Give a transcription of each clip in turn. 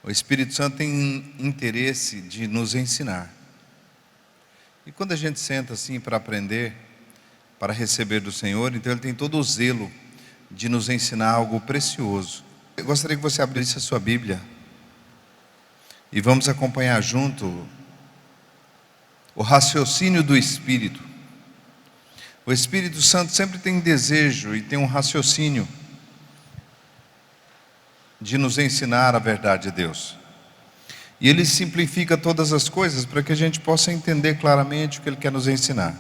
O Espírito Santo tem interesse de nos ensinar. E quando a gente senta assim para aprender, para receber do Senhor, então Ele tem todo o zelo de nos ensinar algo precioso. Eu gostaria que você abrisse a sua Bíblia e vamos acompanhar junto o raciocínio do Espírito. O Espírito Santo sempre tem desejo e tem um raciocínio de nos ensinar a verdade de Deus. E Ele simplifica todas as coisas para que a gente possa entender claramente o que Ele quer nos ensinar.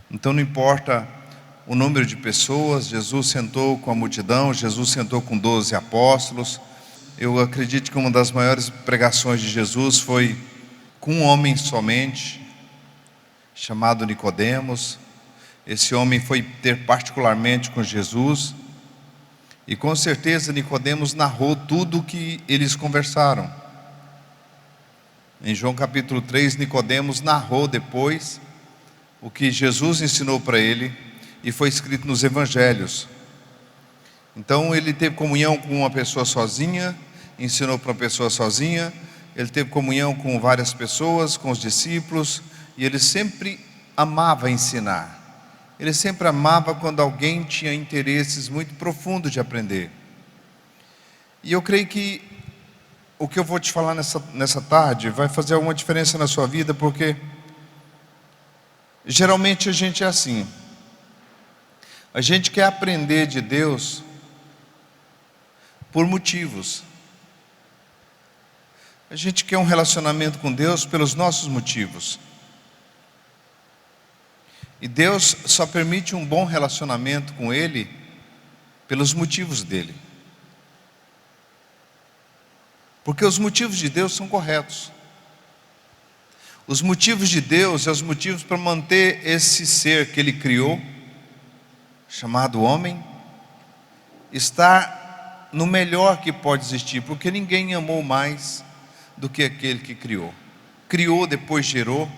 Então não importa o número de pessoas, Jesus sentou com a multidão, Jesus sentou com 12 apóstolos. Eu acredito que uma das maiores pregações de Jesus foi com um homem somente, chamado Nicodemos. Esse homem foi ter particularmente com Jesus, e com certeza Nicodemos narrou tudo o que eles conversaram. Em João capítulo 3, Nicodemos narrou depois o que Jesus ensinou para ele, e foi escrito nos evangelhos. Então ele teve comunhão com uma pessoa sozinha, ensinou para uma pessoa sozinha, ele teve comunhão com várias pessoas, com os discípulos, e ele sempre amava ensinar. Ele sempre amava quando alguém tinha interesses muito profundos de aprender. E eu creio que o que eu vou te falar nessa tarde vai fazer alguma diferença na sua vida, porque geralmente a gente é assim. A gente quer aprender de Deus por motivos. A gente quer um relacionamento com Deus pelos nossos motivos. E Deus só permite um bom relacionamento com Ele pelos motivos dEle. Porque os motivos de Deus são corretos. Os motivos de Deus são os motivos para manter esse ser que Ele criou, chamado homem, estar no melhor que pode existir. Porque ninguém amou mais do que aquele que criou. Criou, depois gerou.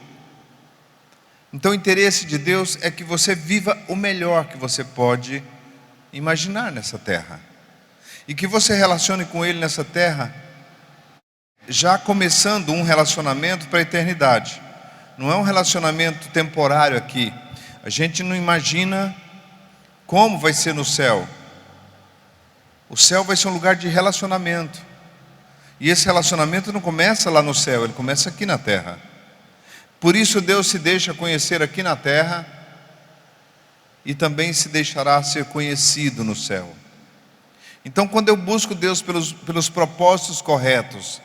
Então o interesse de Deus é que você viva o melhor que você pode imaginar nessa terra. E que você relacione com Ele nessa terra, já começando um relacionamento para a eternidade. Não é um relacionamento temporário aqui. A gente não imagina como vai ser no céu. O céu vai ser um lugar de relacionamento. E esse relacionamento não começa lá no céu, ele começa aqui na terra. Por isso Deus se deixa conhecer aqui na terra, e também se deixará ser conhecido no céu. Então quando eu busco Deus pelos propósitos corretos,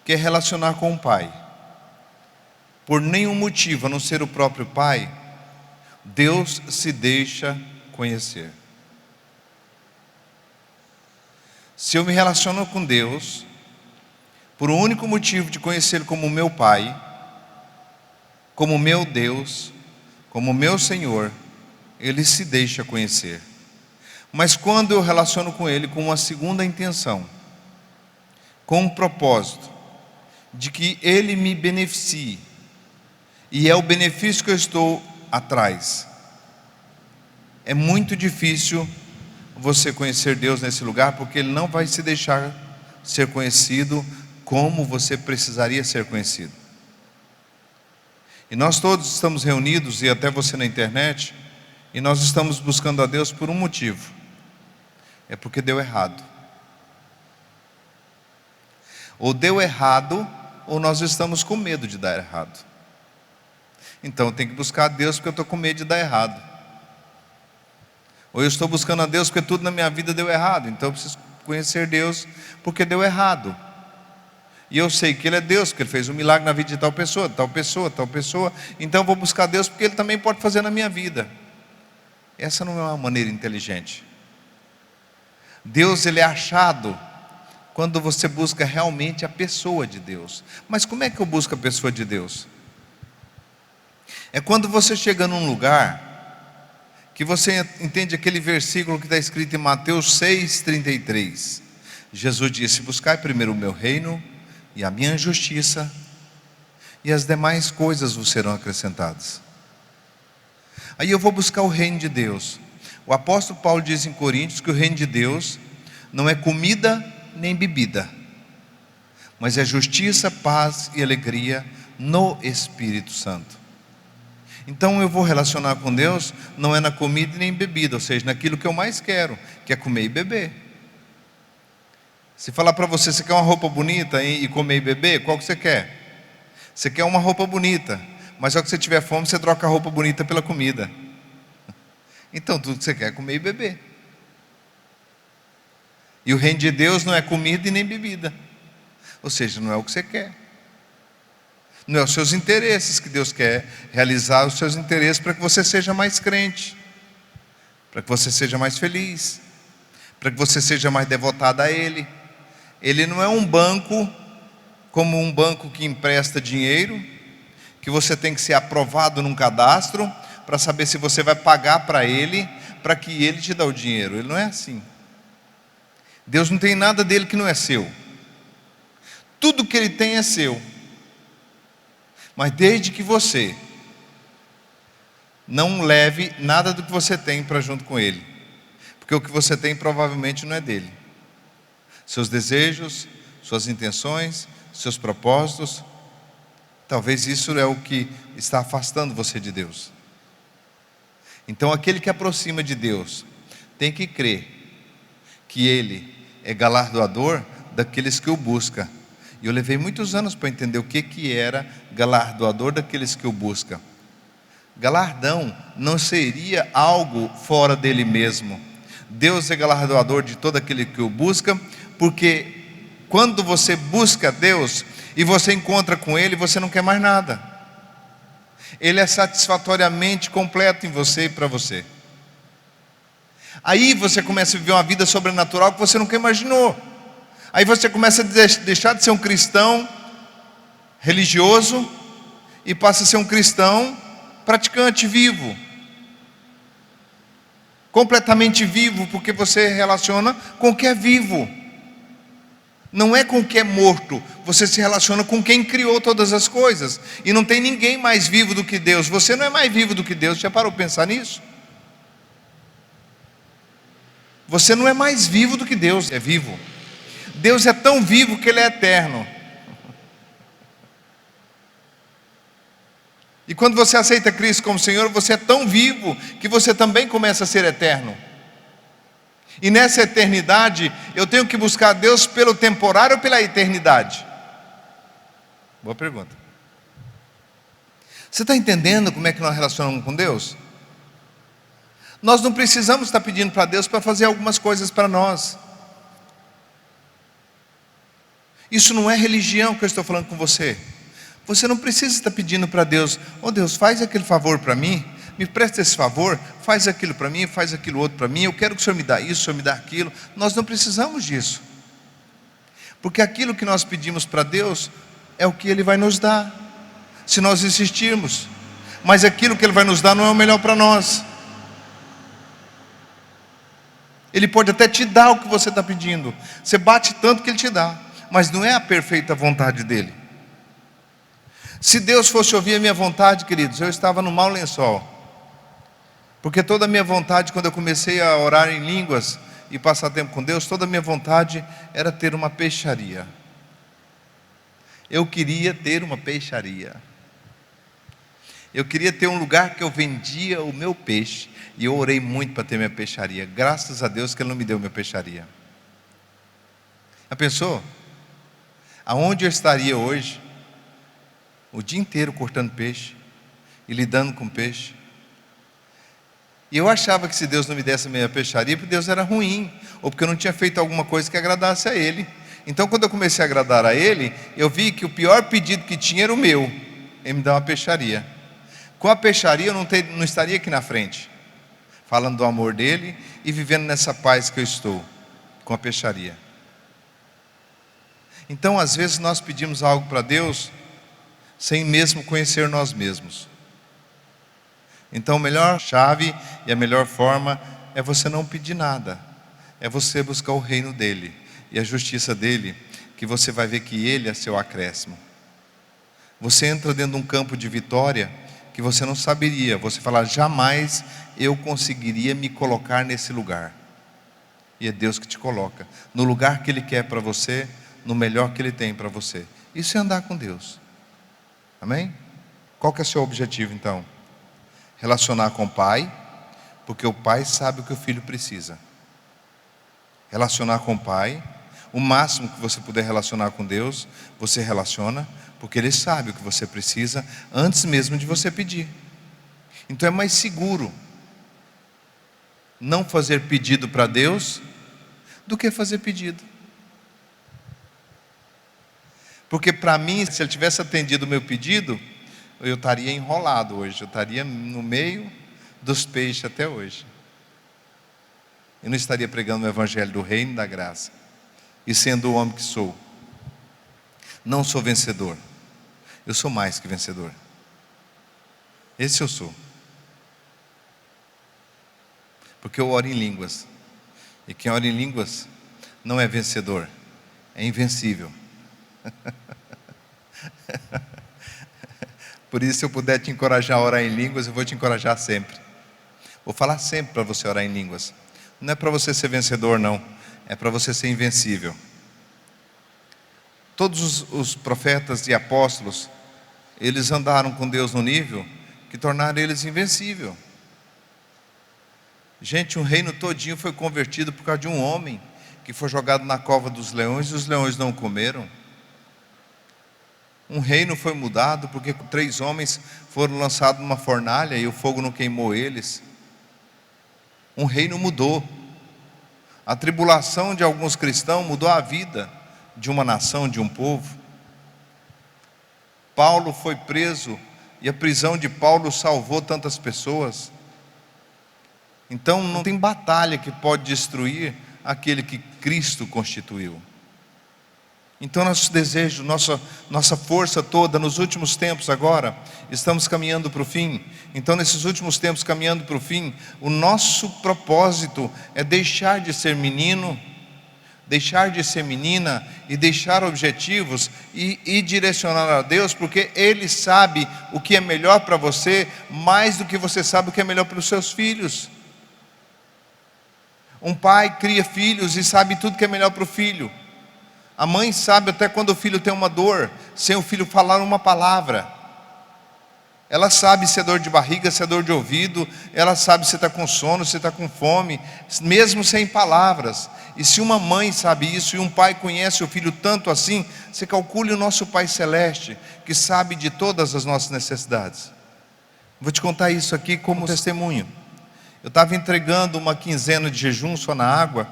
que é relacionar com o Pai, por nenhum motivo a não ser o próprio Pai, Deus se deixa conhecer. Se eu me relaciono com Deus por um único motivo de conhecê-lo como meu Pai, como meu Deus, como meu Senhor, Ele se deixa conhecer. Mas quando eu relaciono com Ele com uma segunda intenção, com um propósito de que Ele me beneficie, e é o benefício que eu estou atrás, é muito difícil você conhecer Deus nesse lugar, porque Ele não vai se deixar ser conhecido como você precisaria ser conhecido. E nós todos estamos reunidos, e até você na internet, e nós estamos buscando a Deus por um motivo: é porque deu errado. Ou deu errado, ou nós estamos com medo de dar errado. Então eu tenho que buscar a Deus porque eu estou com medo de dar errado. Ou eu estou buscando a Deus porque tudo na minha vida deu errado, então eu preciso conhecer Deus porque deu errado. E eu sei que Ele é Deus, que Ele fez um milagre na vida de tal pessoa, tal pessoa, tal pessoa. Então eu vou buscar Deus porque Ele também pode fazer na minha vida. Essa não é uma maneira inteligente. Deus, Ele é achado quando você busca realmente a pessoa de Deus. Mas como é que eu busco a pessoa de Deus? É quando você chega num lugar que você entende aquele versículo que está escrito em Mateus 6,33. Jesus disse: buscai primeiro o meu reino e a minha justiça, e as demais coisas vos serão acrescentadas. Aí eu vou buscar o reino de Deus. O apóstolo Paulo diz em Coríntios que o reino de Deus não é comida nem bebida, mas é justiça, paz e alegria no Espírito Santo. Então eu vou relacionar com Deus, não é na comida nem bebida, ou seja, naquilo que eu mais quero, que é comer e beber. Se falar para você, você quer uma roupa bonita e comer e beber, qual que você quer? Você quer uma roupa bonita, mas só que você tiver fome, você troca a roupa bonita pela comida. Então tudo que você quer é comer e beber. E o reino de Deus não é comida e nem bebida, ou seja, não é o que você quer. Não é os seus interesses que Deus quer realizar, os seus interesses para que você seja mais crente, para que você seja mais feliz, para que você seja mais devotado a Ele. Ele não é um banco, como um banco que empresta dinheiro, que você tem que ser aprovado num cadastro, para saber se você vai pagar para Ele, para que Ele te dê o dinheiro. Ele não é assim. Deus não tem nada dele que não é seu. Tudo que Ele tem é seu. Mas desde que você não leve nada do que você tem para junto com Ele, porque o que você tem provavelmente não é dele. Seus desejos, suas intenções, seus propósitos, talvez isso é o que está afastando você de Deus. Então aquele que aproxima de Deus tem que crer que Ele é galardoador daqueles que o buscam. E eu levei muitos anos para entender o que era galardoador daqueles que o buscam. Galardão não seria algo fora dele mesmo. Deus é galardoador de todo aquele que o busca, porque quando você busca Deus e você encontra com Ele, você não quer mais nada. Ele é satisfatoriamente completo em você e para você. Aí você começa a viver uma vida sobrenatural que você nunca imaginou. Aí você começa a deixar de ser um cristão religioso e passa a ser um cristão praticante, vivo. Completamente vivo, porque você relaciona com o que é vivo. Não é com o que é morto. Você se relaciona com quem criou todas as coisas. E não tem ninguém mais vivo do que Deus. Você não é mais vivo do que Deus. Já parou para pensar nisso? Você não é mais vivo do que Deus é vivo. Deus é tão vivo que Ele é eterno. E quando você aceita Cristo como Senhor, você é tão vivo que você também começa a ser eterno. E nessa eternidade, eu tenho que buscar Deus pelo temporário ou pela eternidade? Boa pergunta. Você está entendendo como é que nós relacionamos com Deus? Nós não precisamos estar pedindo para Deus para fazer algumas coisas para nós. Isso não é religião que eu estou falando com você. Você não precisa estar pedindo para Deus: oh Deus, faz aquele favor para mim, me presta esse favor, faz aquilo para mim, faz aquilo outro para mim, eu quero que o Senhor me dê isso, o Senhor me dê aquilo. Nós não precisamos disso, porque aquilo que nós pedimos para Deus é o que Ele vai nos dar, se nós insistirmos. Mas aquilo que Ele vai nos dar não é o melhor para nós. Ele pode até te dar o que você está pedindo, você bate tanto que Ele te dá, mas não é a perfeita vontade dEle. Se Deus fosse ouvir a minha vontade, queridos, eu estava no mau lençol. Porque toda a minha vontade, quando eu comecei a orar em línguas e passar tempo com Deus, toda a minha vontade era ter uma peixaria. Eu queria ter uma peixaria. Eu queria ter um lugar que eu vendia o meu peixe. E eu orei muito para ter minha peixaria. Graças a Deus que Ele não me deu minha peixaria. Já pensou? Aonde eu estaria hoje? O dia inteiro cortando peixe e lidando com peixe. E eu achava que se Deus não me desse a minha peixaria, porque Deus era ruim, ou porque eu não tinha feito alguma coisa que agradasse a Ele. Então quando eu comecei a agradar a Ele, eu vi que o pior pedido que tinha era o meu: Ele me dá uma peixaria. Com a peixaria eu não estaria aqui na frente, falando do amor dEle e vivendo nessa paz que eu estou, com a peixaria. Então às vezes nós pedimos algo para Deus sem mesmo conhecer nós mesmos. Então a melhor chave e a melhor forma é você não pedir nada. É você buscar o reino dEle e a justiça dEle, que você vai ver que Ele é seu acréscimo. Você entra dentro de um campo de vitória que você não saberia. Você fala: jamais eu conseguiria me colocar nesse lugar. E é Deus que te coloca no lugar que Ele quer para você, no melhor que Ele tem para você. Isso é andar com Deus. Amém? Qual que é o seu objetivo então? Relacionar com o Pai, porque o Pai sabe o que o Filho precisa. Relacionar com o Pai, o máximo que você puder relacionar com Deus, você relaciona, porque Ele sabe o que você precisa antes mesmo de você pedir. Então é mais seguro não fazer pedido para Deus do que fazer pedido. Porque para mim, se Ele tivesse atendido o meu pedido, eu estaria enrolado hoje, eu estaria no meio dos peixes até hoje. Eu não estaria pregando o evangelho do reino e da graça, e sendo o homem que sou. Não sou vencedor, eu sou mais que vencedor. Esse eu sou. Porque eu oro em línguas, e quem ora em línguas não é vencedor, é invencível. Por isso, se eu puder te encorajar a orar em línguas, eu vou te encorajar sempre. Vou falar sempre para você orar em línguas. Não é para você ser vencedor, não. É para você ser invencível. Todos os profetas e apóstolos, eles andaram com Deus no nível que tornaram eles invencíveis. Gente, um reino todinho foi convertido por causa de um homem que foi jogado na cova dos leões e os leões não o comeram. Um reino foi mudado porque 3 homens foram lançados numa fornalha e o fogo não queimou eles. Um reino mudou. A tribulação de alguns cristãos mudou a vida de uma nação, de um povo. Paulo foi preso e a prisão de Paulo salvou tantas pessoas. Então não tem batalha que pode destruir aquele que Cristo constituiu. Então nosso desejo, nossa força toda nos últimos tempos agora, estamos caminhando para o fim. Então nesses últimos tempos caminhando para o fim, o nosso propósito é deixar de ser menino, deixar de ser menina e deixar objetivos e direcionar a Deus, porque Ele sabe o que é melhor para você, mais do que você sabe o que é melhor para os seus filhos. Um pai cria filhos e sabe tudo que é melhor para o filho. A mãe sabe até quando o filho tem uma dor, sem o filho falar uma palavra. Ela sabe se é dor de barriga, se é dor de ouvido. Ela sabe se está com sono, se está com fome, mesmo sem palavras. E se uma mãe sabe isso e um pai conhece o filho tanto assim, você calcule o nosso Pai Celeste, que sabe de todas as nossas necessidades. Vou te contar isso aqui como testemunho. Eu estava entregando uma quinzena de jejum só na água,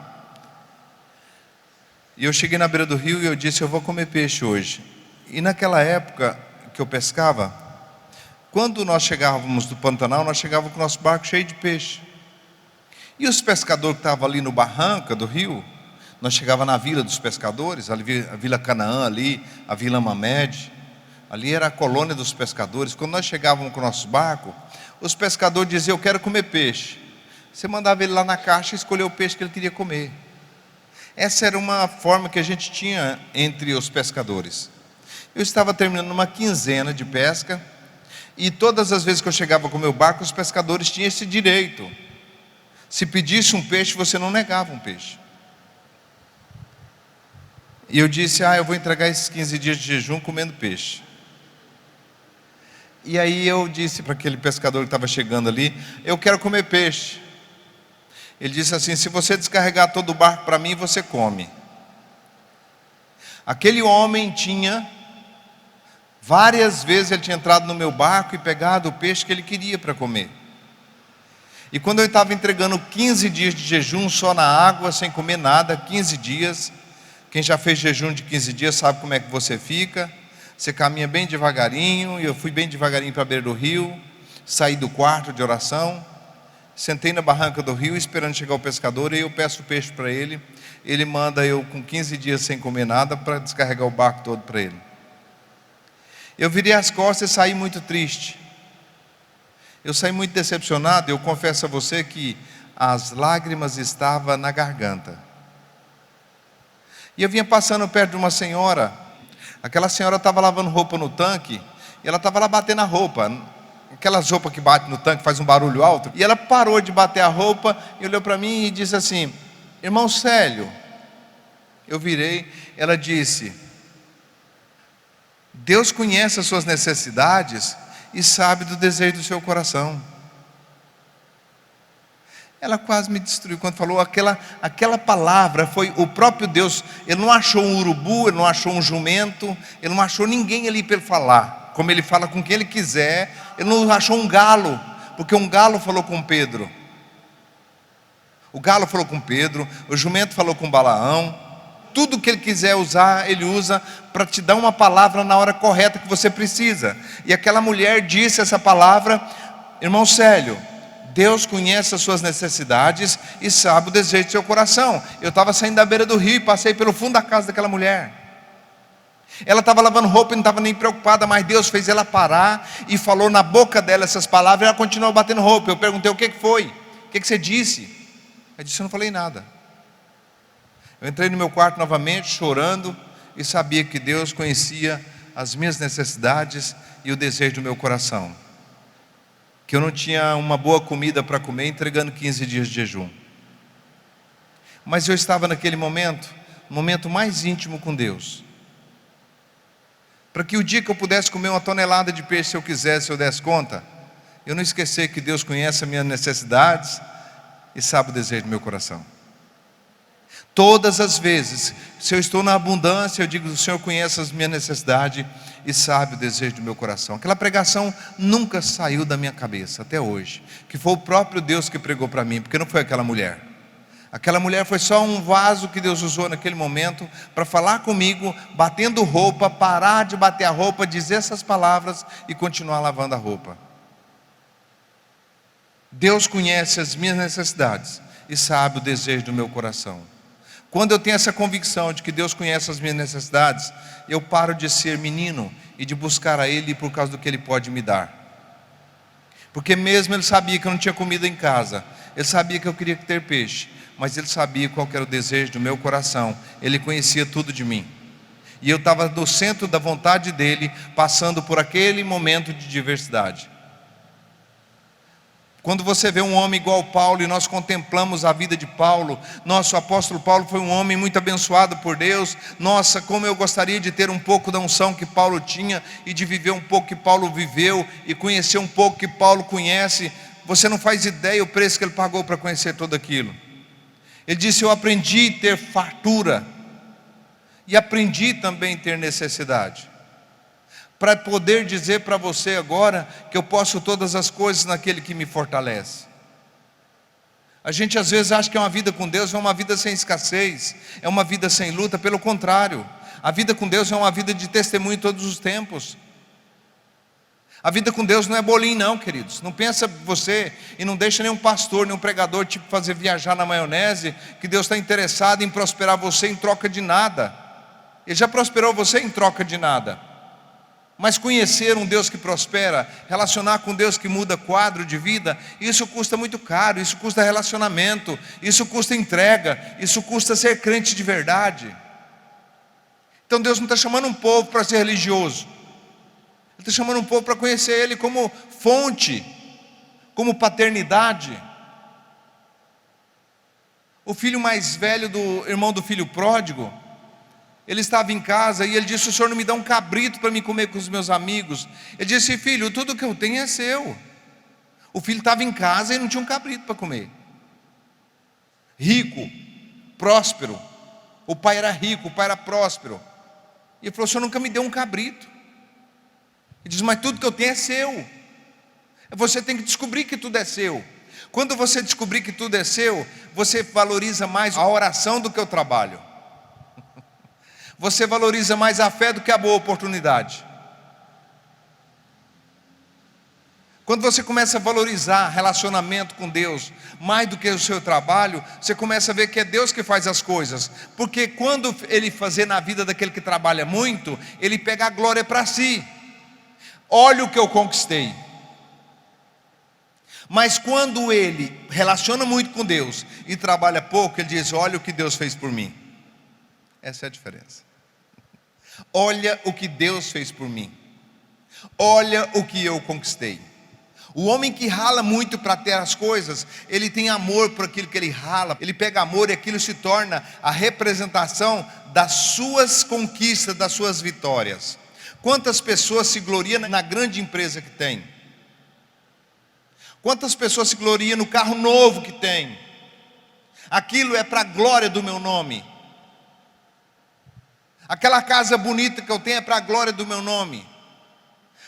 e eu cheguei na beira do rio e eu disse, eu vou comer peixe hoje. E naquela época que eu pescava, quando nós chegávamos do Pantanal, nós chegávamos com o nosso barco cheio de peixe. E os pescadores que estavam ali no barranca do rio, nós chegávamos na vila dos pescadores, a Vila Canaã ali, a Vila Mamed, ali era a colônia dos pescadores. Quando nós chegávamos com o nosso barco, os pescadores diziam, eu quero comer peixe. Você mandava ele lá na caixa e escolher o peixe que ele queria comer. Essa era uma forma que a gente tinha entre os pescadores. Eu estava terminando uma quinzena de pesca, e todas as vezes que eu chegava com o meu barco, os pescadores tinham esse direito. Se pedisse um peixe, você não negava um peixe. E eu disse, eu vou entregar esses 15 dias de jejum comendo peixe. E aí eu disse para aquele pescador que estava chegando ali, eu quero comer peixe. Ele disse assim, se você descarregar todo o barco para mim, você come. Aquele homem tinha, várias vezes ele tinha entrado no meu barco e pegado o peixe que ele queria para comer. E quando eu estava entregando 15 dias de jejum só na água, sem comer nada, 15 dias, quem já fez jejum de 15 dias sabe como é que você fica. Você caminha bem devagarinho, e eu fui bem devagarinho para a beira do rio, saí do quarto de oração, sentei na barranca do rio esperando chegar o pescador, e eu peço o peixe para ele. Ele manda eu com 15 dias sem comer nada para descarregar o barco todo para ele. Eu virei as costas e saí muito triste. Eu saí muito decepcionado. Eu confesso a você que as lágrimas estavam na garganta. E eu vinha passando perto de uma senhora. Aquela senhora estava lavando roupa no tanque, e ela estava lá batendo a roupa. Aquelas roupas que bate no tanque, faz um barulho alto. E ela parou de bater a roupa e olhou para mim e disse assim, irmão Célio, Eu virei, ela disse: Deus conhece as suas necessidades e sabe do desejo do seu coração. Ela quase me destruiu quando falou aquela palavra. Foi o próprio Deus. Ele não achou um urubu, ele não achou um jumento, ele não achou ninguém ali para ele falar, como ele fala com quem ele quiser. Ele não achou um galo, porque um galo falou com Pedro. O galo falou com Pedro, o jumento falou com Balaão. Tudo que ele quiser usar, ele usa para te dar uma palavra na hora correta que você precisa. E aquela mulher disse essa palavra: irmão Célio, Deus conhece as suas necessidades e sabe o desejo do seu coração. Eu estava saindo da beira do rio e passei pelo fundo da casa daquela mulher. Ela estava lavando roupa e não estava nem preocupada, mas Deus fez ela parar e falou na boca dela essas palavras. Ela continuou batendo roupa. Eu perguntei: o que foi? O que você disse? Ela disse: eu não falei nada. Eu entrei no meu quarto novamente, chorando, e sabia que Deus conhecia as minhas necessidades e o desejo do meu coração. Que eu não tinha uma boa comida para comer, entregando 15 dias de jejum. Mas eu estava naquele momento, no momento mais íntimo com Deus. Para que o dia que eu pudesse comer 1 tonelada de peixe, se eu quisesse, eu desse conta, eu não esquecer que Deus conhece as minhas necessidades e sabe o desejo do meu coração. Todas as vezes, se eu estou na abundância, eu digo: o Senhor conhece as minhas necessidades e sabe o desejo do meu coração. Aquela pregação nunca saiu da minha cabeça, até hoje. Que foi o próprio Deus que pregou para mim, porque não foi aquela mulher. Aquela mulher foi só um vaso que Deus usou naquele momento para falar comigo, batendo roupa, parar de bater a roupa, dizer essas palavras e continuar lavando a roupa. Deus conhece as minhas necessidades e sabe o desejo do meu coração. Quando eu tenho essa convicção de que Deus conhece as minhas necessidades, eu paro de ser menino e de buscar a Ele por causa do que Ele pode me dar. Porque mesmo Ele sabia que eu não tinha comida em casa, Ele sabia que eu queria ter peixe, mas Ele sabia qual era o desejo do meu coração. Ele conhecia tudo de mim. E eu estava no centro da vontade dEle, passando por aquele momento de diversidade. Quando você vê um homem igual Paulo, e nós contemplamos a vida de Paulo, nosso apóstolo Paulo foi um homem muito abençoado por Deus. Nossa, como eu gostaria de ter um pouco da unção que Paulo tinha, e de viver um pouco que Paulo viveu, e conhecer um pouco que Paulo conhece. Você não faz ideia o preço que ele pagou para conhecer tudo aquilo. Ele disse: eu aprendi a ter fartura, e aprendi também a ter necessidade, para poder dizer para você agora que eu posso todas as coisas naquele que me fortalece. A gente às vezes acha que é uma vida com Deus é uma vida sem escassez, é uma vida sem luta. Pelo contrário, a vida com Deus é uma vida de testemunho em todos os tempos. A vida com Deus não é bolinho não, queridos. Não pensa você, e não deixa nenhum pastor, nenhum pregador tipo fazer viajar na maionese, que Deus está interessado em prosperar você em troca de nada. Ele já prosperou você em troca de nada. Mas conhecer um Deus que prospera, relacionar com Deus que muda quadro de vida, isso custa muito caro, isso custa relacionamento, isso custa entrega, isso custa ser crente de verdade. Então Deus não está chamando um povo para ser religioso, Ele está chamando um povo para conhecer Ele como fonte, como paternidade. O filho mais velho do irmão do filho pródigo, ele estava em casa e ele disse: o senhor não me dá um cabrito para me comer com os meus amigos? Ele disse: filho, tudo que eu tenho é seu. O filho estava em casa e não tinha um cabrito para comer. Rico, próspero. O pai era rico, o pai era próspero. E ele falou: o senhor nunca me deu um cabrito. Ele disse: mas tudo que eu tenho é seu. Você tem que descobrir que tudo é seu. Quando você descobrir que tudo é seu, você valoriza mais a oração do que o trabalho. Você valoriza mais a fé do que a boa oportunidade. Quando você começa a valorizar relacionamento com Deus mais do que o seu trabalho, você começa a ver que é Deus que faz as coisas. Porque quando Ele fazer na vida daquele que trabalha muito, Ele pega a glória para si. Olha o que eu conquistei. Mas quando ele relaciona muito com Deus e trabalha pouco, ele diz: olha o que Deus fez por mim. Essa é a diferença. Olha o que Deus fez por mim. Olha o que eu conquistei. O homem que rala muito para ter as coisas, ele tem amor por aquilo que ele rala, ele pega amor e aquilo se torna a representação das suas conquistas, das suas vitórias. Quantas pessoas se gloriam na grande empresa que tem? Quantas pessoas se gloriam no carro novo que tem? Aquilo é para a glória do meu nome. Aquela casa bonita que eu tenho é para a glória do meu nome.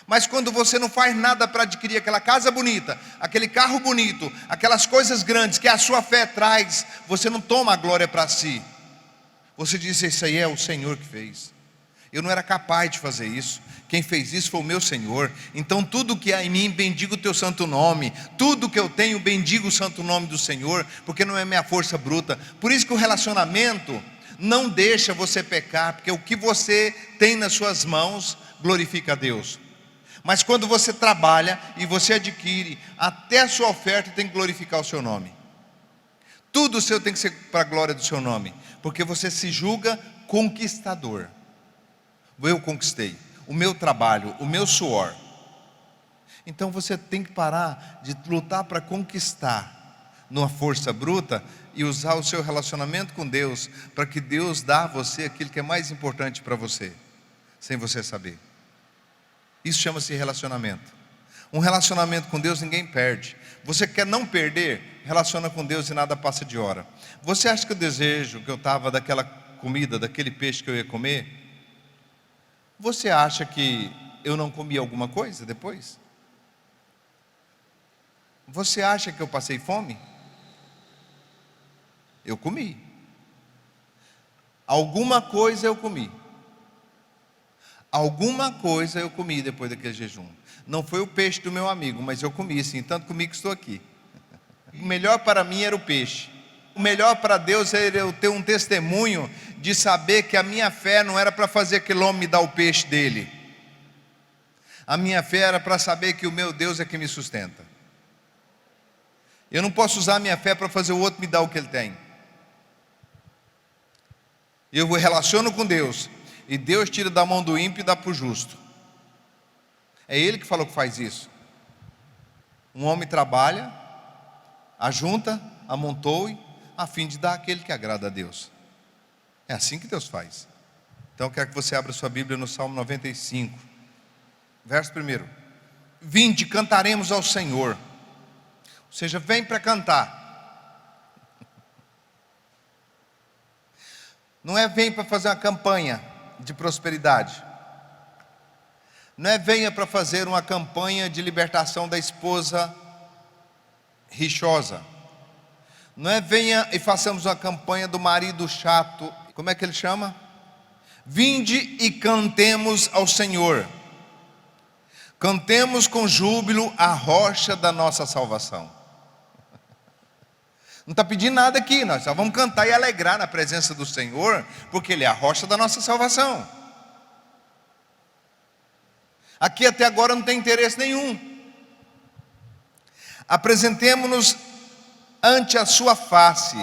Mas quando você não faz nada para adquirir aquela casa bonita, aquele carro bonito, aquelas coisas grandes que a sua fé traz, você não toma a glória para si. Você diz: isso aí é o Senhor que fez. Eu não era capaz de fazer isso. Quem fez isso foi o meu Senhor. Então tudo que há em mim, bendigo o teu santo nome. Tudo que eu tenho, bendigo o santo nome do Senhor, porque não é minha força bruta. Por isso que o relacionamento não deixa você pecar, porque o que você tem nas suas mãos glorifica a Deus. Mas quando você trabalha e você adquire, até a sua oferta tem que glorificar o seu nome. Tudo seu tem que ser para a glória do seu nome, porque você se julga conquistador. Eu conquistei o meu trabalho, o meu suor. Então você tem que parar de lutar para conquistar numa força bruta e usar o seu relacionamento com Deus para que Deus dê a você aquilo que é mais importante para você, sem você saber. Isso chama-se relacionamento. Um relacionamento com Deus ninguém perde. Você quer não perder? Relaciona com Deus e nada passa de hora. Você acha que o desejo que eu estava daquela comida, daquele peixe que eu ia comer, você acha que eu não comi alguma coisa depois? Você acha que eu passei fome? Eu comi. Alguma coisa eu comi. Alguma coisa eu comi depois daquele jejum. Não foi o peixe do meu amigo, mas eu comi sim, tanto comi que estou aqui. O melhor para mim era o peixe. O melhor para Deus era eu ter um testemunho de saber que a minha fé não era para fazer aquele homem me dar o peixe dele. A minha fé era para saber que o meu Deus é que me sustenta. Eu não posso usar a minha fé para fazer o outro me dar o que ele tem. Eu me relaciono com Deus, e Deus tira da mão do ímpio e dá para o justo. É Ele que falou que faz isso. Um homem trabalha, ajunta, amontoe, a fim de dar aquele que agrada a Deus. É assim que Deus faz. Então eu quero que você abra sua Bíblia no Salmo 95, verso 1. Vinde, cantaremos ao Senhor. Ou seja, vem para cantar. Não é vem para fazer uma campanha de prosperidade. Não é venha para fazer uma campanha de libertação da esposa rixosa. Não é venha e façamos uma campanha do marido chato. Como é que ele chama? Vinde e cantemos ao Senhor. Cantemos com júbilo a rocha da nossa salvação. Não está pedindo nada aqui, nós só vamos cantar e alegrar na presença do Senhor, porque Ele é a rocha da nossa salvação. Aqui até agora não tem interesse nenhum. Apresentemo-nos ante a sua face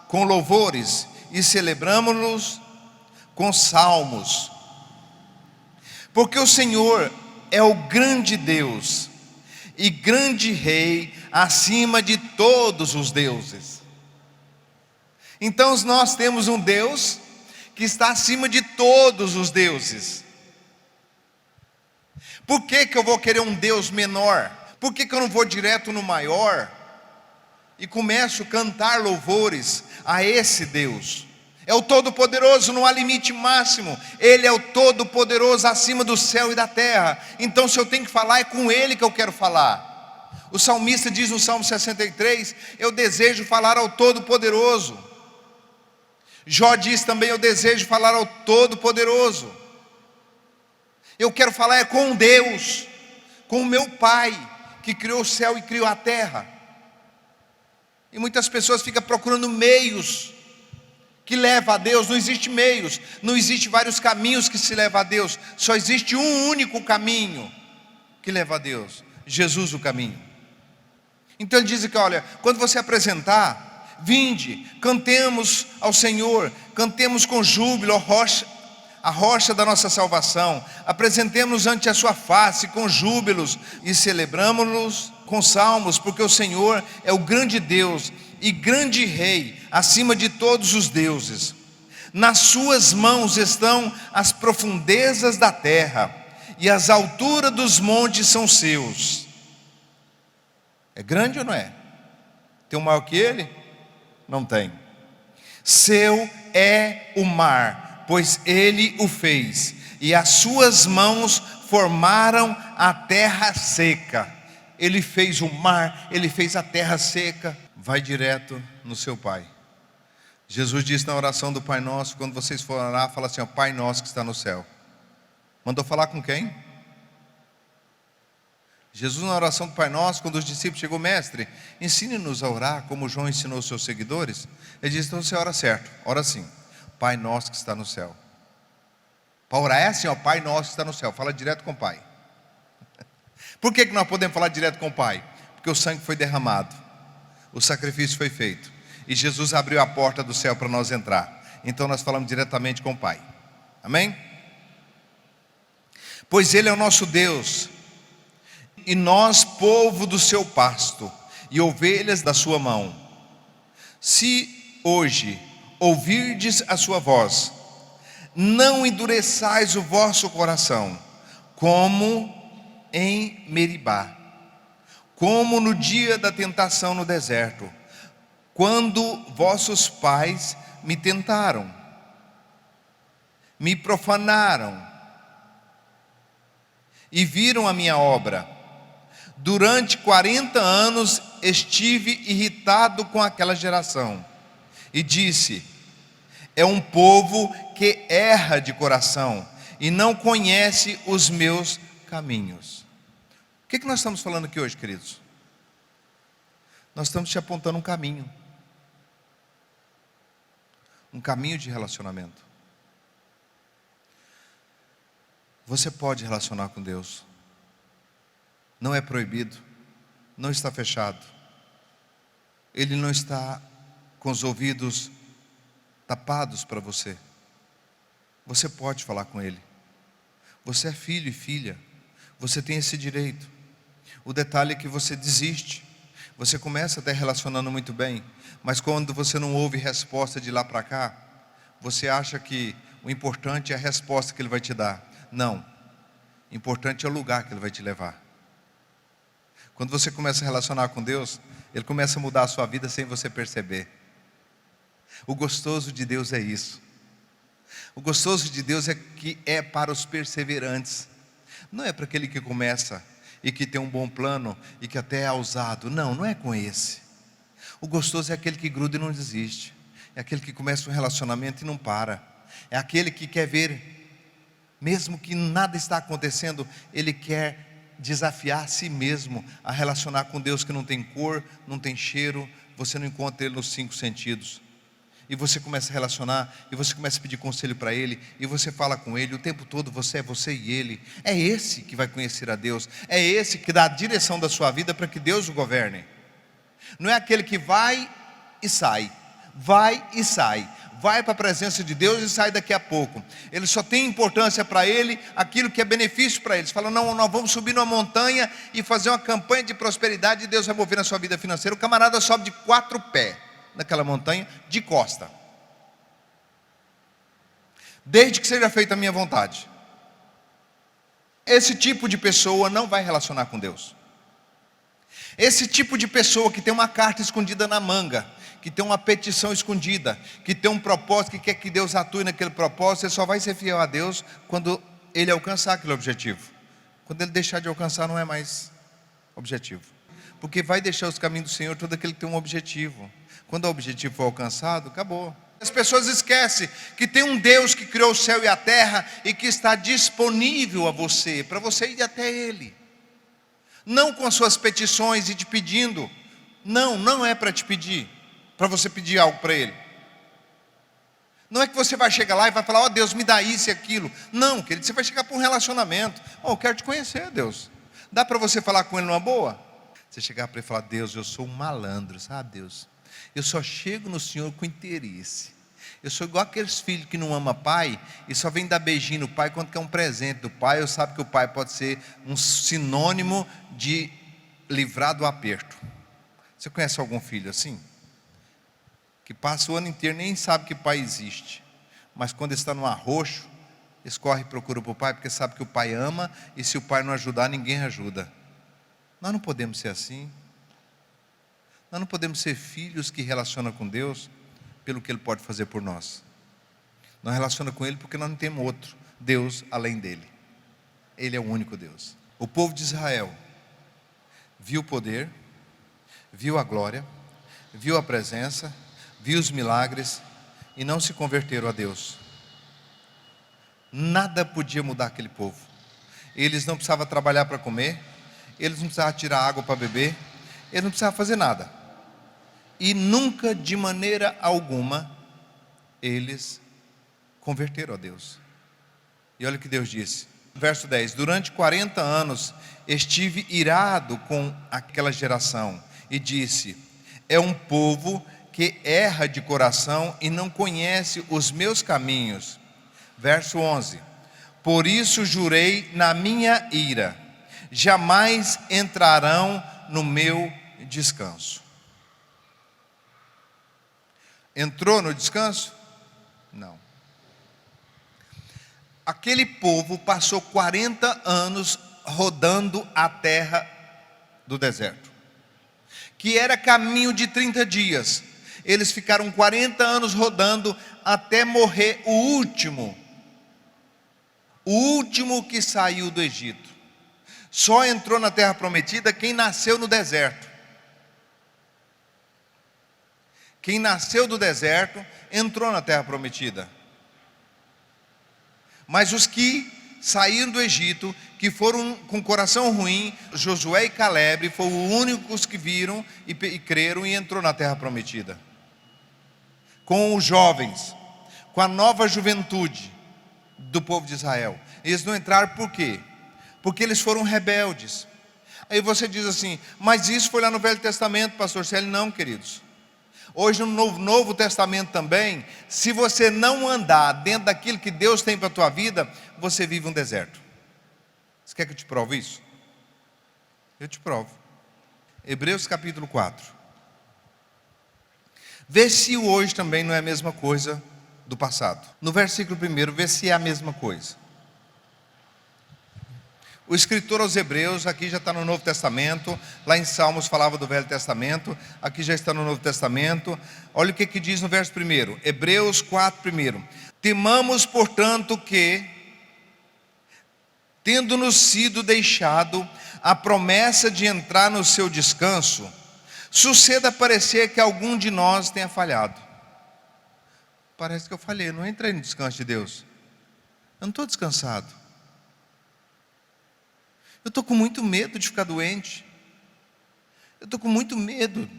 com louvores e celebramo-nos com salmos, porque o Senhor é o grande Deus e grande Rei acima de todos os deuses. Então nós temos um Deus que está acima de todos os deuses. Por que eu vou querer um Deus menor? Por que eu não vou direto no maior e começo a cantar louvores a esse Deus? É o Todo-Poderoso, não há limite máximo. Ele é o Todo-Poderoso acima do céu e da terra. Então se eu tenho que falar, é com Ele que eu quero falar. O salmista diz no Salmo 63, eu desejo falar ao Todo-Poderoso. Jó diz também, eu desejo falar ao Todo-Poderoso. Eu quero falar é com Deus, com o meu Pai, que criou o céu e criou a terra. E muitas pessoas ficam procurando meios que levam a Deus. Não existe meios, não existe vários caminhos que se levam a Deus. Só existe um único caminho que leva a Deus, Jesus o caminho. Então ele diz que olha, quando você apresentar, vinde, cantemos ao Senhor, cantemos com júbilo, ó rocha, a rocha da nossa salvação. Apresentemos-nos ante a sua face com júbilos e celebramos-nos com salmos, porque o Senhor é o grande Deus e grande Rei, acima de todos os deuses. Nas suas mãos estão as profundezas da terra, e as alturas dos montes são seus. É grande ou não é? Tem um maior que ele? Não tem. Seu é o mar, pois ele o fez, e as suas mãos formaram a terra seca. Ele fez o mar, ele fez a terra seca. Vai direto no seu Pai. Jesus disse na oração do Pai Nosso, quando vocês forem orar, fala assim, ó, Pai Nosso que está no céu. Mandou falar com quem? Jesus na oração do Pai Nosso, quando os discípulos chegou, mestre, ensine-nos a orar como João ensinou os seus seguidores. Ele disse, então você ora certo, ora assim, Pai Nosso que está no céu. Para orar é assim, ó, Pai Nosso que está no céu, fala direto com o Pai. Por que nós podemos falar direto com o Pai? Porque o sangue foi derramado, o sacrifício foi feito, e Jesus abriu a porta do céu para nós entrar. Então nós falamos diretamente com o Pai. Amém? Pois Ele é o nosso Deus, e nós povo do seu pasto, e ovelhas da sua mão. Se hoje ouvirdes a sua voz, não endureçais o vosso coração, como em Meribá, como no dia da tentação no deserto, quando vossos pais me tentaram, me profanaram, e viram a minha obra. Durante 40 anos estive irritado com aquela geração, e disse, é um povo que erra de coração, e não conhece os meus caminhos. O que nós estamos falando aqui hoje, queridos? Nós estamos te apontando um caminho de relacionamento. Você pode relacionar com Deus, não é proibido, não está fechado, Ele não está com os ouvidos tapados para você. Você pode falar com Ele. Você é filho e filha, você tem esse direito. O detalhe é que você desiste. Você começa até relacionando muito bem, mas quando você não ouve resposta de lá para cá, você acha que o importante é a resposta que Ele vai te dar. Não, o importante é o lugar que Ele vai te levar. Quando você começa a relacionar com Deus, Ele começa a mudar a sua vida sem você perceber. O gostoso de Deus é isso. O gostoso de Deus é que é para os perseverantes. Não é para aquele que começa e que tem um bom plano e que até é ousado. Não, não é com esse. O gostoso é aquele que gruda e não desiste. É aquele que começa um relacionamento e não para. É aquele que quer ver, mesmo que nada está acontecendo, ele quer desafiar a si mesmo a relacionar com Deus, que não tem cor, não tem cheiro, você não encontra Ele nos 5 sentidos. E você começa a relacionar, e você começa a pedir conselho para Ele, e você fala com Ele, o tempo todo você é você e Ele. É esse que vai conhecer a Deus, é esse que dá a direção da sua vida para que Deus o governe. Não é aquele que vai e sai, vai para a presença de Deus e sai daqui a pouco. Ele só tem importância para ele aquilo que é benefício para ele. Você fala, não, nós vamos subir numa montanha e fazer uma campanha de prosperidade, e Deus vai mover na sua vida financeira. O camarada sobe de 4 pés naquela montanha, de costa, desde que seja feita a minha vontade. Esse tipo de pessoa não vai relacionar com Deus. Esse tipo de pessoa que tem uma carta escondida na manga, que tem uma petição escondida, que tem um propósito, que quer que Deus atue naquele propósito, ele só vai ser fiel a Deus quando ele alcançar aquele objetivo. Quando ele deixar de alcançar, não é mais objetivo, porque vai deixar os caminhos do Senhor todo aquele que tem um objetivo. Quando o objetivo for alcançado, acabou. As pessoas esquecem que tem um Deus que criou o céu e a terra e que está disponível a você, para você ir até Ele. Não com as suas petições e te pedindo. Não é para te pedir, para você pedir algo para Ele. Não é que você vai chegar lá e vai falar, ó Deus, me dá isso e aquilo. Não, querido, você vai chegar para um relacionamento. Eu quero te conhecer, Deus. Dá para você falar com Ele numa boa? Você chegar para Ele e falar, Deus, eu sou um malandro, sabe, Deus? Eu só chego no Senhor com interesse. Eu sou igual aqueles filhos que não amam pai e só vem dar beijinho no pai quando quer um presente do pai. Eu sabe que o pai pode ser um sinônimo de livrar do aperto. Você conhece algum filho assim? Que passa o ano inteiro nem sabe que pai existe, mas quando está no arroxo, eles correm e procuram para o pai, porque sabe que o pai ama, e se o pai não ajudar, ninguém ajuda. Nós não podemos ser assim. Nós não podemos ser filhos que relacionam com Deus pelo que Ele pode fazer por nós. Nós relacionamos com Ele porque nós não temos outro Deus além dEle. Ele é o único Deus. O povo de Israel viu o poder, viu a glória, viu a presença, viu os milagres e não se converteram a Deus. Nada podia mudar aquele povo. Eles não precisavam trabalhar para comer, eles não precisavam tirar água para beber, eles não precisavam fazer nada. E nunca, de maneira alguma, eles converteram a Deus. E olha o que Deus disse, verso 10: durante 40 anos estive irado com aquela geração e disse: é um povo que erra de coração e não conhece os meus caminhos. Verso 11: por isso jurei na minha ira, jamais entrarão no meu descanso. Entrou no descanso? Não. Aquele povo passou 40 anos rodando a terra do deserto, que era caminho de 30 dias. Eles ficaram 40 anos rodando até morrer o último que saiu do Egito. Só entrou na terra prometida quem nasceu no deserto. Quem nasceu do deserto entrou na terra prometida. Mas os que saíram do Egito, que foram com coração ruim, Josué e Caleb foram os únicos que viram e creram e entrou na terra prometida. Com os jovens, com a nova juventude do povo de Israel. Eles não entraram por quê? Porque eles foram rebeldes. Aí você diz assim, mas isso foi lá no Velho Testamento, pastor Célio. Não, queridos. Hoje no Novo Testamento também, se você não andar dentro daquilo que Deus tem para a tua vida, você vive um deserto. Você quer que eu te prove isso? Eu te provo. Hebreus capítulo 4. Vê se o hoje também não é a mesma coisa do passado. No versículo 1, vê se é a mesma coisa. O escritor aos Hebreus, aqui já está no Novo Testamento. Lá em Salmos falava do Velho Testamento, aqui já está no Novo Testamento. Olha o que diz no verso 1, Hebreus 4, 1. Temamos, portanto, que, tendo-nos sido deixado a promessa de entrar no seu descanso, suceda parecer que algum de nós tenha falhado. Parece que eu falhei, não entrei no descanso de Deus. Eu não estou descansado. Eu estou com muito medo de ficar doente. Eu estou com muito medo.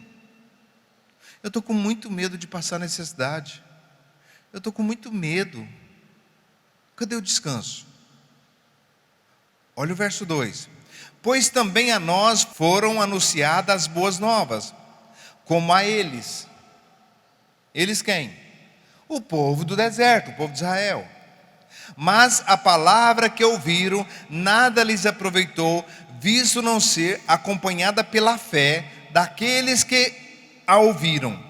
Eu estou com muito medo de passar necessidade. Eu estou com muito medo. Cadê o descanso? Olha o verso 2. Pois também a nós foram anunciadas as boas novas, como a eles. Eles quem? O povo do deserto, o povo de Israel. Mas a palavra que ouviram nada lhes aproveitou, visto não ser acompanhada pela fé daqueles que a ouviram.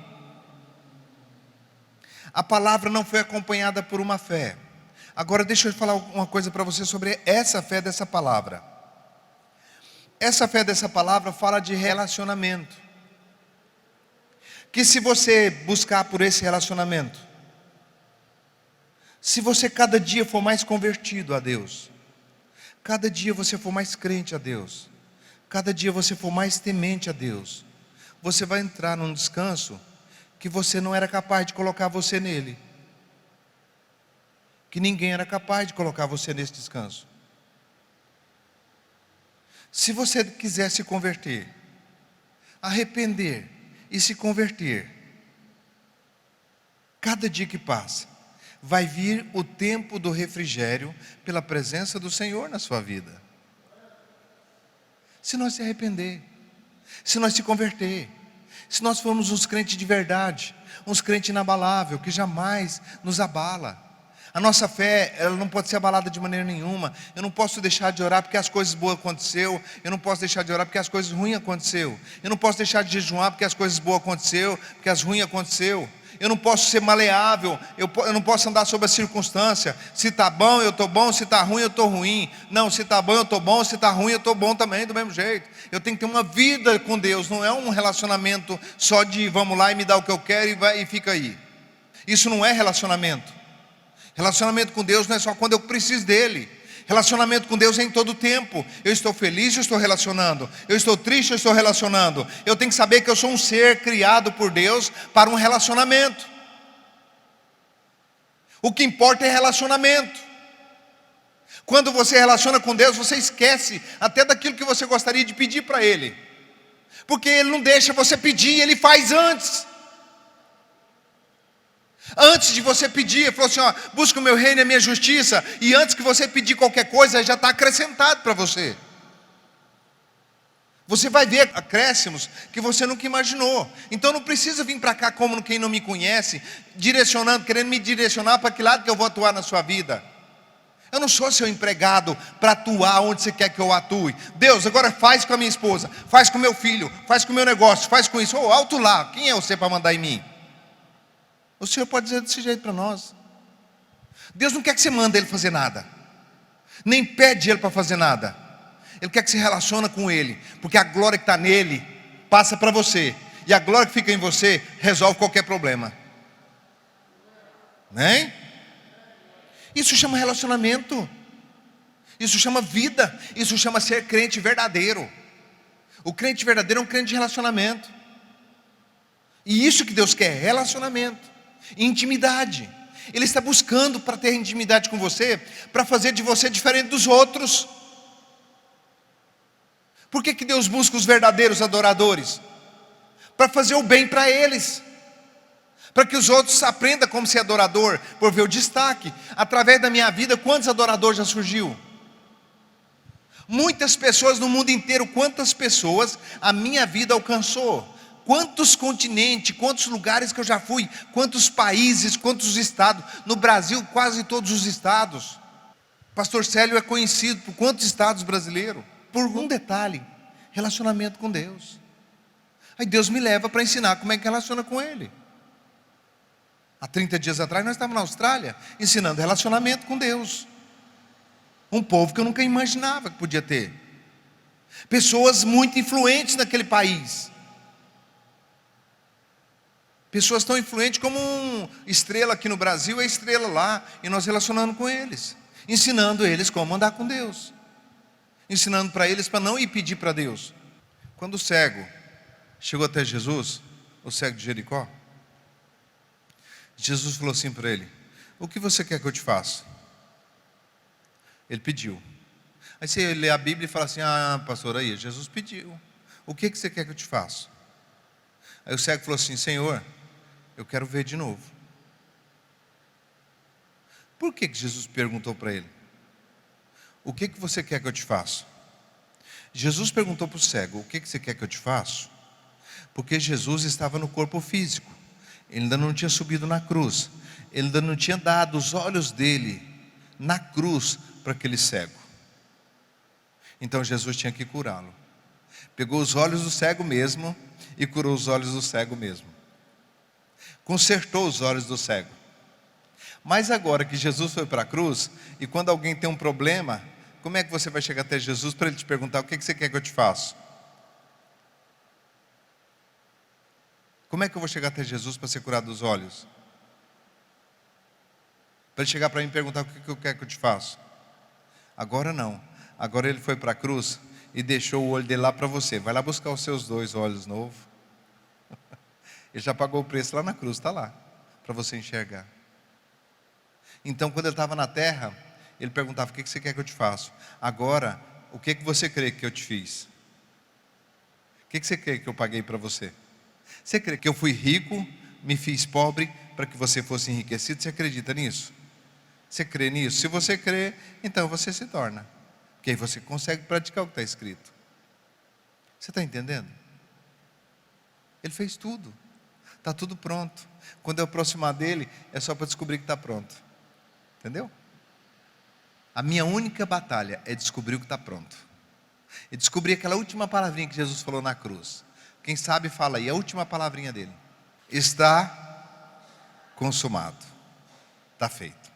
A palavra não foi acompanhada por uma fé. Agora deixa eu falar uma coisa para você sobre essa fé dessa palavra. Essa fé dessa palavra fala de relacionamento. Que se você buscar por esse relacionamento, se você cada dia for mais convertido a Deus, cada dia você for mais crente a Deus, cada dia você for mais temente a Deus, você vai entrar num descanso que você não era capaz de colocar você nele. Que ninguém era capaz de colocar você nesse descanso. Se você quiser se converter, arrepender e se converter, cada dia que passa, vai vir o tempo do refrigério pela presença do Senhor na sua vida. Se nós se arrepender, se nós se converter, Se nós formos uns crentes de verdade, uns crentes inabalável, que jamais nos abala. A nossa fé, ela não pode ser abalada de maneira nenhuma. Eu não posso deixar de orar porque as coisas boas aconteceu. Eu não posso deixar de orar porque as coisas ruins aconteceu. Eu não posso deixar de jejuar porque as coisas boas aconteceu, porque as ruins aconteceu. Eu não posso ser maleável, eu não posso andar sobre a circunstância. Se está bom, eu estou bom, se está ruim, eu estou ruim. Não, se está bom, eu estou bom, se está ruim, eu estou bom também, do mesmo jeito. Eu tenho que ter uma vida com Deus, não é um relacionamento só de vamos lá e me dá o que eu quero e fica aí. Isso não é relacionamento. Relacionamento com Deus não é só quando eu preciso dEle. Relacionamento com Deus é em todo tempo. Eu estou feliz, eu estou relacionando. Eu estou triste, eu estou relacionando. Eu tenho que saber que eu sou um ser criado por Deus para um relacionamento. O que importa é relacionamento. Quando você relaciona com Deus, você esquece até daquilo que você gostaria de pedir para Ele. Porque Ele não deixa você pedir, Ele faz antes. Antes de você pedir, Ele falou assim, ó, busca o meu reino e a minha justiça. E antes que você pedir qualquer coisa, já está acrescentado para você. Você vai ver acréscimos que você nunca imaginou. Então não precisa vir para cá como quem não me conhece, direcionando, querendo me direcionar para que lado que eu vou atuar na sua vida. Eu não sou seu empregado para atuar onde você quer que eu atue. Deus, agora faz com a minha esposa, faz com o meu filho, faz com o meu negócio, faz com isso. Ô, alto lá, quem é você para mandar em mim? O Senhor pode dizer desse jeito para nós. Deus não quer que você mande Ele fazer nada, nem pede Ele para fazer nada. Ele quer que você relacione com Ele, porque a glória que está nele passa para você, e a glória que fica em você resolve qualquer problema. Né? Isso chama relacionamento. Isso chama vida. Isso chama ser crente verdadeiro. O crente verdadeiro é um crente de relacionamento. E isso que Deus quer, relacionamento, intimidade. Ele está buscando para ter intimidade com você, para fazer de você diferente dos outros. Por que Deus busca os verdadeiros adoradores? Para fazer o bem para eles, para que os outros aprendam como ser adorador, por ver o destaque. Através da minha vida, quantos adoradores já surgiu? Muitas pessoas no mundo inteiro. Quantas pessoas a minha vida alcançou? Quantos continentes, quantos lugares que eu já fui, quantos países, quantos estados. No Brasil, quase todos os estados. Pastor Célio é conhecido por quantos estados brasileiros? Por um detalhe: relacionamento com Deus. Aí Deus me leva para ensinar como é que relaciona com Ele. Há 30 dias atrás nós estávamos na Austrália, ensinando relacionamento com Deus. Um povo que eu nunca imaginava que podia ter. Pessoas muito influentes naquele país. Pessoas tão influentes como estrela aqui no Brasil é estrela lá. E nós relacionando com eles, ensinando eles como andar com Deus, ensinando para eles para não ir pedir para Deus. Quando o cego chegou até Jesus, o cego de Jericó, Jesus falou assim para ele: o que você quer que eu te faça? Ele pediu. Aí você lê a Bíblia e fala assim: ah, pastor, aí Jesus pediu. O que você quer que eu te faça? Aí o cego falou assim: Senhor, eu quero ver de novo. Por que Jesus perguntou para ele: o que você quer que eu te faça? Jesus perguntou para o cego: o que você quer que eu te faça? Porque Jesus estava no corpo físico. Ele ainda não tinha subido na cruz. Ele ainda não tinha dado os olhos dele na cruz para aquele cego. Então Jesus tinha que curá-lo. Pegou os olhos do cego mesmo e curou os olhos do cego mesmo. Consertou os olhos do cego. Mas agora que Jesus foi para a cruz, e quando alguém tem um problema, como é que você vai chegar até Jesus para ele te perguntar: o que você quer que eu te faça? Como é que eu vou chegar até Jesus para ser curado dos olhos? Para ele chegar para mim e perguntar: o que eu quero que eu te faça? Agora não. Agora ele foi para a cruz e deixou o olho dele lá para você. Vai lá buscar os seus 2 olhos novos. Ele já pagou o preço lá na cruz, está lá, para você enxergar. Então, quando ele estava na terra, ele perguntava: o que você quer que eu te faça? Agora, o que você crê que eu te fiz? O que você crê que eu paguei para você? Você crê que eu fui rico, me fiz pobre, para que você fosse enriquecido? Você acredita nisso? Você crê nisso? Se você crê, então você se torna. Porque aí você consegue praticar o que está escrito. Você está entendendo? Ele fez tudo. Está tudo pronto. Quando eu aproximar dele, é só para descobrir que está pronto. Entendeu? A minha única batalha é descobrir o que está pronto. E descobrir aquela última palavrinha que Jesus falou na cruz. Quem sabe fala aí, a última palavrinha dele. Está consumado. Está feito.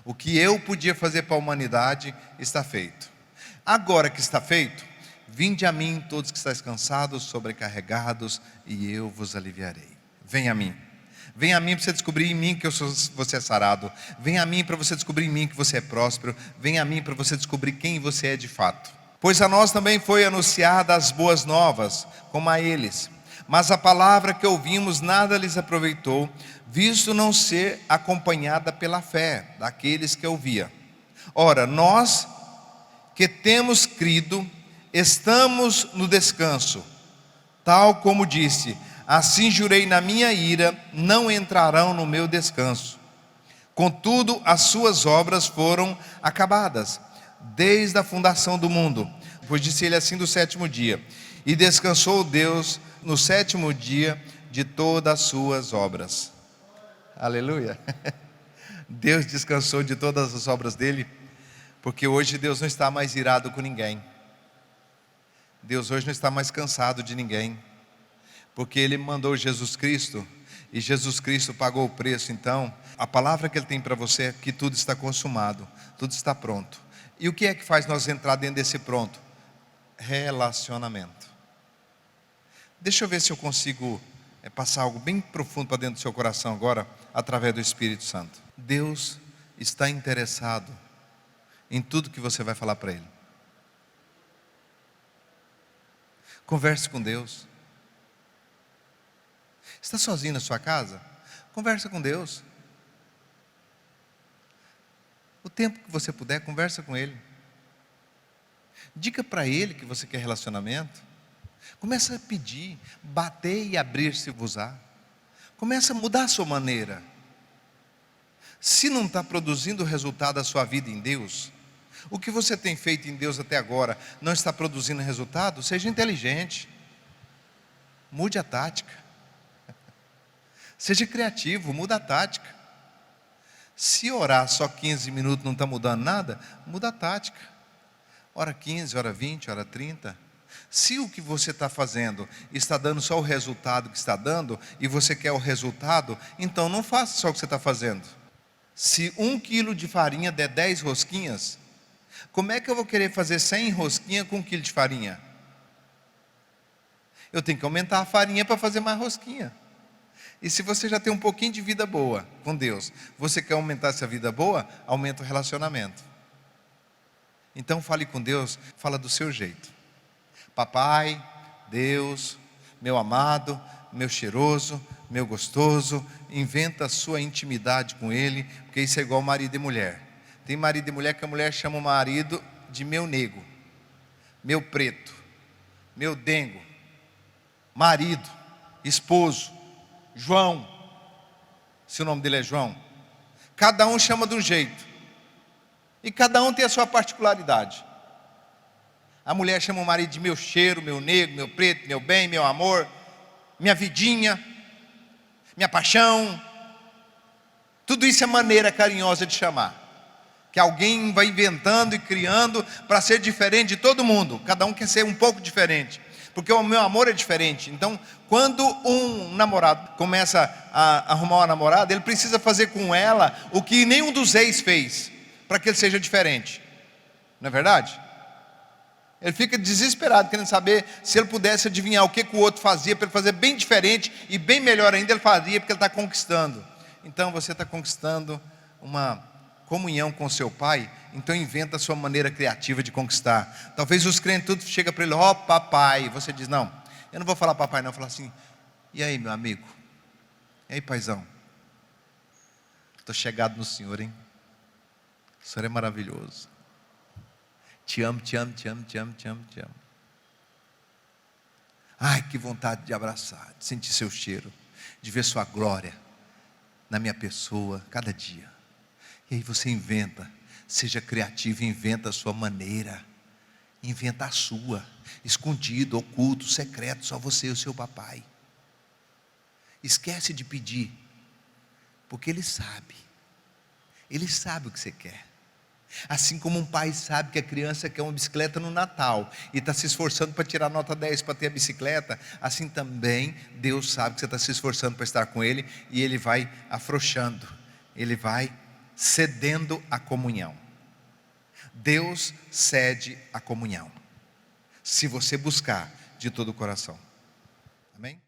O que eu podia fazer para a humanidade está feito. Agora que está feito, vinde a mim todos que estáis cansados, sobrecarregados, e eu vos aliviarei. Venha a mim. Venha a mim para você descobrir em mim que você é sarado. Venha a mim para você descobrir em mim que você é próspero. Venha a mim para você descobrir quem você é de fato. Pois a nós também foi anunciada as boas novas, como a eles. Mas a palavra que ouvimos nada lhes aproveitou, visto não ser acompanhada pela fé daqueles que ouvia. Ora, nós que temos crido, estamos no descanso, tal como disse: assim jurei na minha ira, não entrarão no meu descanso. Contudo, as suas obras foram acabadas, desde a fundação do mundo. Pois disse ele assim do sétimo dia: e descansou Deus no sétimo dia de todas as suas obras. Aleluia. Deus descansou de todas as obras dele, porque hoje Deus não está mais irado com ninguém. Deus hoje não está mais cansado de ninguém, porque Ele mandou Jesus Cristo, e Jesus Cristo pagou o preço. Então, a palavra que Ele tem para você é que tudo está consumado, tudo está pronto. E o que é que faz nós entrar dentro desse pronto? Relacionamento. Deixa eu ver se eu consigo passar algo bem profundo para dentro do seu coração agora, através do Espírito Santo. Deus está interessado em tudo que você vai falar para Ele. Converse com Deus. Está sozinho na sua casa? Conversa com Deus. O tempo que você puder, conversa com Ele. Diga para Ele que você quer relacionamento. Começa a pedir, bater e abrir-se-vos-á. Começa a mudar a sua maneira. Se não está produzindo resultado da sua vida em Deus, o que você tem feito em Deus até agora não está produzindo resultado, seja inteligente. Mude a tática. Seja criativo, muda a tática. Se orar só 15 minutos não está mudando nada, muda a tática. Hora 15, hora 20, hora 30. Se o que você está fazendo está dando só o resultado que está dando, e você quer o resultado, então não faça só o que você está fazendo. Se 1 quilo de farinha der 10 rosquinhas, como é que eu vou querer fazer 100 rosquinhas com 1 quilo de farinha? Eu tenho que aumentar a farinha para fazer mais rosquinha. E se você já tem um pouquinho de vida boa com Deus, você quer aumentar essa vida boa, aumenta o relacionamento. Então fale com Deus, fala do seu jeito. Papai, Deus, meu amado, meu cheiroso, meu gostoso. Inventa a sua intimidade com Ele, porque isso é igual marido e mulher. Tem marido e mulher que a mulher chama o marido de meu nego, meu preto, meu dengo, marido, esposo, João, se o nome dele é João. Cada um chama de um jeito, e cada um tem a sua particularidade. A mulher chama o marido de meu cheiro, meu negro, meu preto, meu bem, meu amor, minha vidinha, minha paixão. Tudo isso é maneira carinhosa de chamar, que alguém vai inventando e criando para ser diferente de todo mundo. Cada um quer ser um pouco diferente, porque o meu amor é diferente. Então, quando um namorado começa a arrumar uma namorada, ele precisa fazer com ela o que nenhum dos ex fez, para que ele seja diferente. Não é verdade? Ele fica desesperado, querendo saber se ele pudesse adivinhar o que o outro fazia, para ele fazer bem diferente e bem melhor ainda ele faria, porque ele está conquistando. Então você está conquistando uma comunhão com seu pai, então inventa a sua maneira criativa de conquistar. Talvez os crentes tudo chegam para ele: ó papai, e você diz: não, eu não vou falar papai não, eu vou falar assim: e aí meu amigo, e aí paizão, estou chegado no Senhor, hein? O Senhor é maravilhoso. Te amo, te amo, te amo, te amo, te amo, te amo. Ai, que vontade de abraçar, de sentir seu cheiro, de ver sua glória na minha pessoa, cada dia. E aí você inventa, seja criativo, inventa a sua maneira, inventa a sua, escondido, oculto, secreto, só você e o seu papai. Esquece de pedir, porque Ele sabe o que você quer. Assim como um pai sabe que a criança quer uma bicicleta no Natal e está se esforçando para tirar nota 10 para ter a bicicleta, assim também Deus sabe que você está se esforçando para estar com Ele, e Ele vai afrouxando, Ele vai cedendo a comunhão. Deus cede a comunhão, se você buscar de todo o coração. Amém?